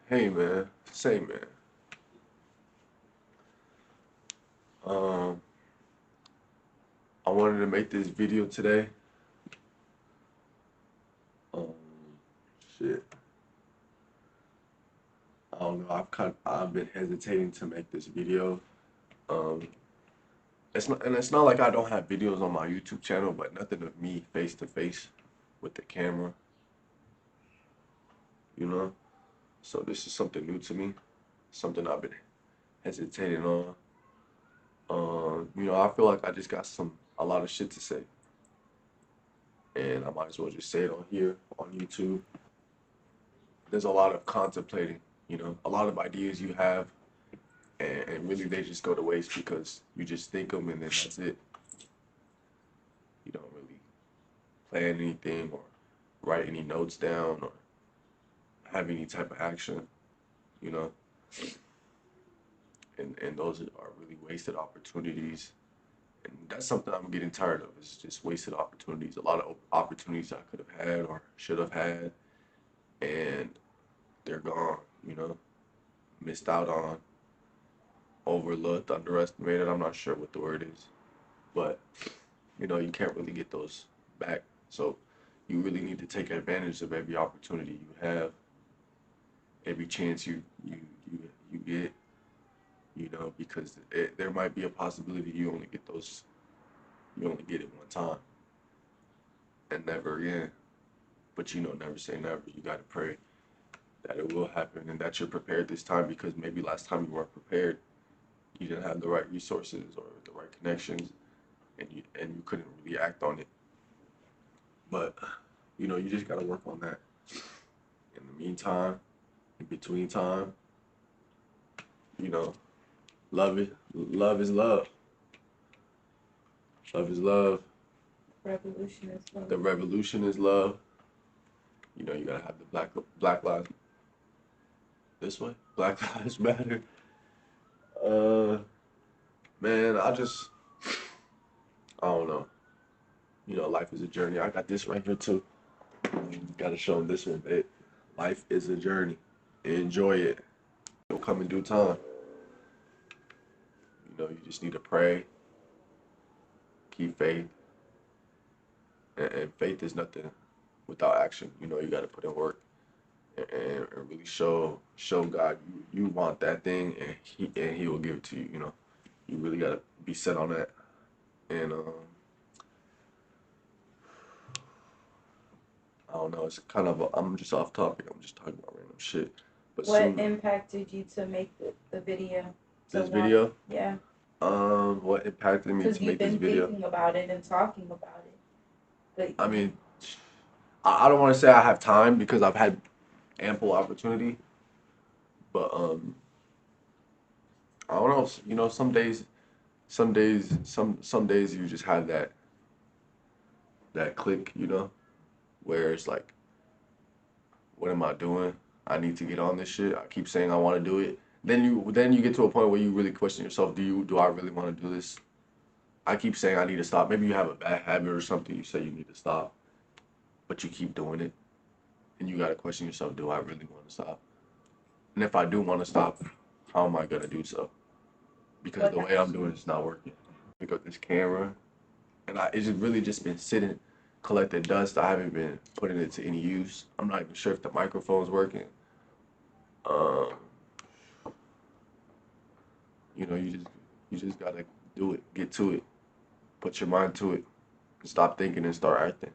Hey man, same man. Um, I wanted to make this video today. Um, shit. I don't know. I've been hesitating to make this video. Um, it's not like I don't have videos on my YouTube channel, but nothing of me face to face with the camera, you know. So this is something new to me, something I've been hesitating on. I feel like I just got a lot of shit to say, and I might as well just say it on here on YouTube. There's a lot of contemplating, a lot of ideas you have, and really they just go to waste because you just think them and then that's it. You don't really plan anything or write any notes down or have any type of action, you know, and those are really wasted opportunities. And that's something I'm getting tired of. It's just wasted opportunities. A lot of opportunities I could have had or should have had, and they're gone, missed out on, overlooked, underestimated. I'm not sure what the word is, but you can't really get those back. So you really need to take advantage of every opportunity you have, every chance you get, because there might be a possibility you only get it one time and never again. But never say never. You gotta pray that it will happen and that you're prepared this time because maybe last time you weren't prepared. You didn't have the right resources or the right connections, and you couldn't really act on it. But you just gotta work on that. In the meantime, in between time, you know, love it. Love is love. Love is love. Revolution is love. The revolution is love. You gotta have the black lives this way. Black lives matter. Uh, man, I don't know. Life is a journey. I got this right here too. Gotta show them this one, babe. Life is a journey. Enjoy it. It'll come in due time. You just need to pray, keep faith, and faith is nothing without action. You got to put in work and really show God you want that thing, and He will give it to you. You really got to be set on that. And I don't know. It's kind of I'm just off topic. I'm just talking about random shit. But What soon, impacted you to make the video? this video, Yeah, what impacted me because to you've make this been video? thinking about it and talking about it. I mean, I don't want to say I have time because I've had ample opportunity, but I don't know. Some days you just have that click, where it's like, what am I doing? I need to get on this shit. I keep saying I want to do it. Then you get to a point where you really question yourself. Do I really want to do this? I keep saying I need to stop. Maybe you have a bad habit or something. You say you need to stop, but you keep doing it, and you gotta question yourself. Do I really want to stop? And if I do want to stop, how am I gonna do so? Because the way I'm doing it's not working. Pick up this camera, and it's just really just been sitting, collecting dust. I haven't been putting it to any use. I'm not even sure if the microphone's working. Um, you just gotta do it, get to it, put your mind to it, and stop thinking and start acting.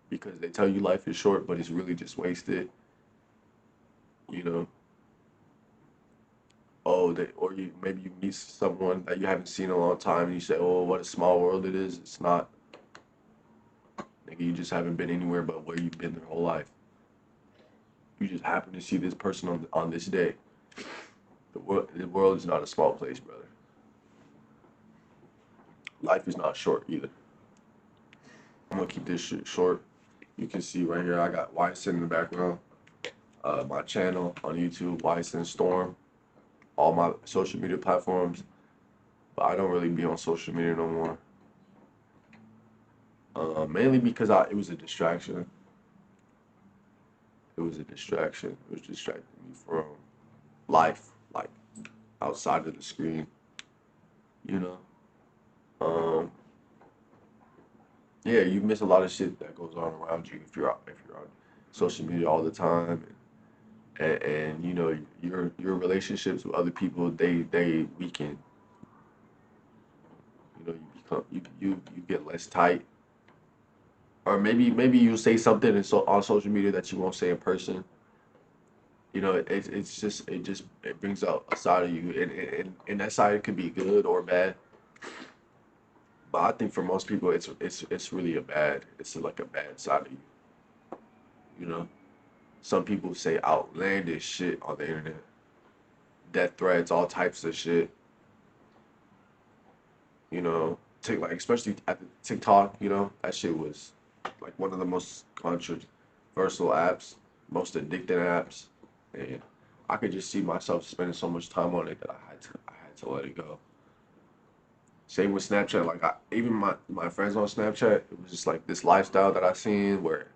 Because they tell you life is short, but it's really just wasted. You know, or you maybe you meet someone that you haven't seen in a long time, and you say, "Oh, what a small world it is." It's not. Nigga, you just haven't been anywhere but where you've been their whole life. You just happen to see this person on this day. The world is not a small place, brother. Life is not short either. I'm gonna keep this shit short. You can see right here, I got YSN in the background. My channel on YouTube, YSN Storm. All my social media platforms, but I don't really be on social media no more. Mainly because it was a distraction. it was a distraction. It was distracting me from life, like outside of the screen, you know. Um, yeah, you miss a lot of shit that goes on around you if you're on social media all the time, and you know your relationships with other people they weaken. You know, you become you get less tight, or maybe you say something on social media that you won't say in person. You know, it brings out a side of you, and that side could be good or bad. But I think for most people, it's really it's like a bad side of you. You know, some people say outlandish shit on the internet, death threats, all types of shit. You know, take like especially at the TikTok. You know, that shit was like one of the most controversial apps, most addicting apps, and I could just see myself spending so much time on it that I had to let it go. Same with Snapchat. Like even my friends on Snapchat, it was just like this lifestyle that I seen where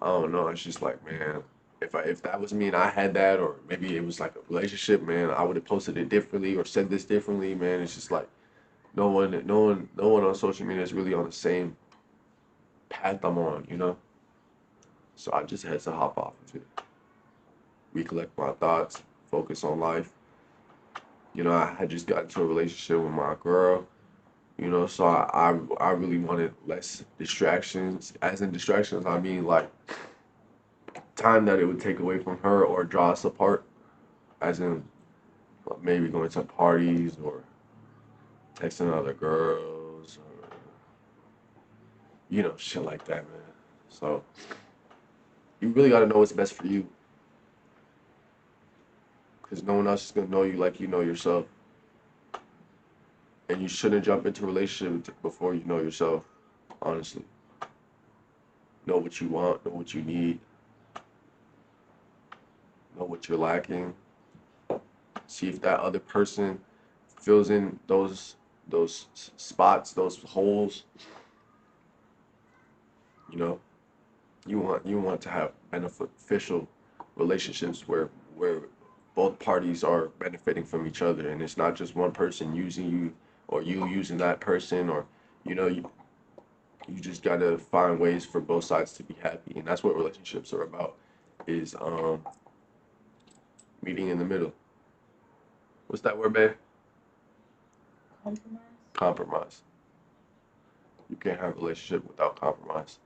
I don't know. It's just like, man, if that was me and I had that, or maybe it was like a relationship, man, I would have posted it differently or said this differently, man. It's just like no one on social media is really on the same path I'm on, you know. So I just had to hop off of it, recollect my thoughts, focus on life. You know, I had just got into a relationship with my girl. You know, so I really wanted less distractions. As in distractions, I mean like time that it would take away from her or draw us apart. As in maybe going to parties or texting other girls or you know shit like that, man. So you really got to know what's best for you, because no one else is gonna know you like you know yourself. And you shouldn't jump into a relationship before you know yourself. Honestly, know what you want, know what you need, know what you're lacking. See if that other person fills in those spots, those holes. You know, you want to have beneficial relationships where both parties are benefiting from each other, and it's not just one person using you or you using that person, or you know you just gotta find ways for both sides to be happy, and that's what relationships are about. Is meeting in the middle. What's that word, babe? Compromise. Compromise. You can't have a relationship without compromise.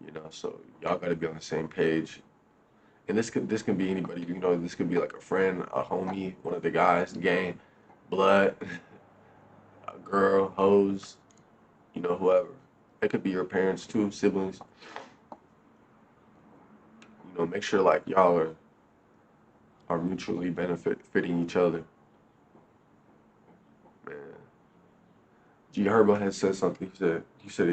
You know, so y'all gotta be on the same page. And this can be anybody. You know, this could be like a friend, a homie, one of the guys, gang, blood, a girl, hoes, you know, whoever. It could be your parents too, siblings. You know, make sure like y'all are mutually benefiting each other. Man, G Herbo had said something. He said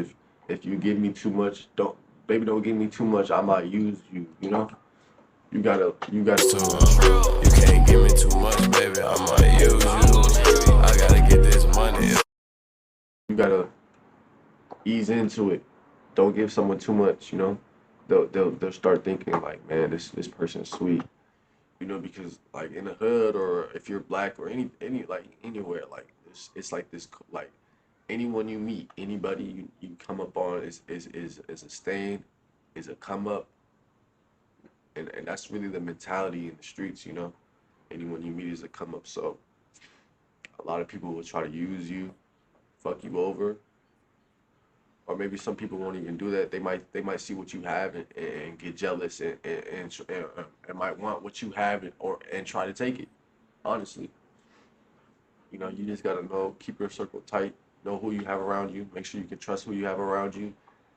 if you give me too much, don't give me too much. I might use you. You know, you gotta. You can't give me too much, baby. I might use you. I gotta get this money. You gotta ease into it. Don't give someone too much. You know, they'll start thinking like, man, this person's sweet. You know, because like in the hood or if you're black or any like anywhere, like it's like this like anyone you meet, anybody you come up on is a stain, is a come up, and that's really the mentality in the streets. You know, anyone you meet is a come up. So a lot of people will try to use you, fuck you over, or maybe some people won't even do that. They might see what you have and get jealous and might want what you have and try to take it. Honestly, you know, you just gotta know, keep your circle tight, know who you have around you, make sure you can trust who you have around you,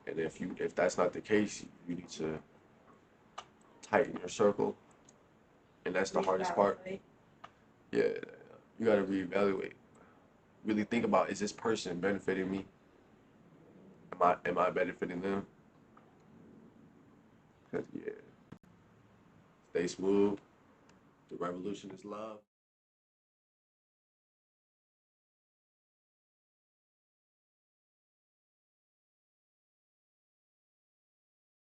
and if that's not the case, you need to tighten your circle, and that's the hardest part. Reevaluate. Yeah, you gotta reevaluate. Really think about, is this person benefiting me? Am I benefiting them? 'Cause, yeah, stay smooth. The revolution is love.